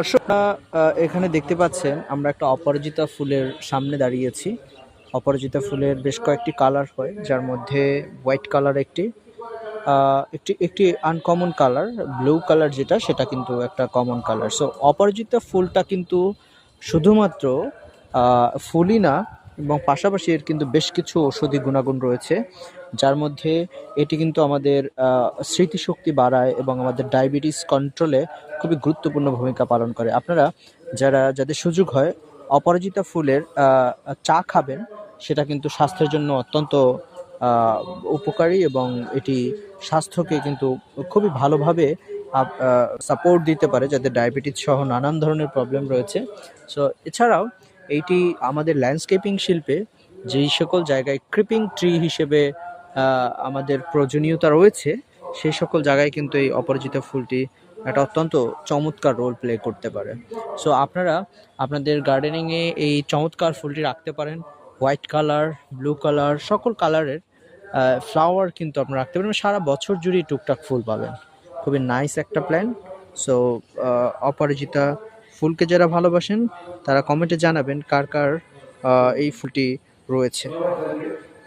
দর্শকরা এখানে দেখতে পাচ্ছেন আমরা একটা অপরাজিতা ফুলের সামনে দাঁড়িয়েছি। অপরাজিতা ফুলের বেশ কয়েকটি কালার হয়, যার মধ্যে হোয়াইট কালার একটি, একটি একটি আনকমন কালার, ব্লু কালার যেটা সেটা কিন্তু একটা কমন কালার। সো অপরাজিতা ফুলটা কিন্তু শুধুমাত্র ফুলই না, এবং পাশাপাশি এর কিন্তু বেশ কিছু ঔষধি গুণাগুণ রয়েছে, যার মধ্যে এটি কিন্তু আমাদের স্মৃতিশক্তি বাড়ায় এবং আমাদের ডায়াবেটিস কন্ট্রোলে খুবই গুরুত্বপূর্ণ ভূমিকা পালন করে। আপনারা যাদের সুযোগ হয় অপরাজিতা ফুলের চা খাবেন, সেটা কিন্তু স্বাস্থ্যের জন্য অত্যন্ত আহ, উপকারী, এবং এটি স্বাস্থ্যকে কিন্তু খুবই ভালোভাবে সাপোর্ট দিতে পারে যাদের ডায়াবেটিস সহ নানান ধরনের প্রবলেম রয়েছে। সো এছাড়াও এইটি আমাদের ল্যান্ডস্কেপিং শিল্পে যেই সকল জায়গায় ক্রিপিং ট্রি হিসেবে আমাদের প্রয়োজনীয়তা রয়েছে, সেই সকল জায়গায় কিন্তু এই অপরাজিতা ফুলটি একটা অত্যন্ত চমৎকার রোল প্লে করতে পারে। সো আপনারা আপনাদের গার্ডেনিংয়ে এই চমৎকার ফুলটি রাখতে পারেন। হোয়াইট কালার, ব্লু কালার, সকল কালারের ফ্লাওয়ার কিন্তু আপনারা রাখতে পারেন, সারা বছর জুড়েই টুকটাক ফুল পাবেন। খুবই নাইস একটা প্ল্যান। সো অপরাজিতা ফুলকে যারা ভালোবাসেন তারা কমেন্টে জানাবেন কার কার এই ফুলটি রয়েছে।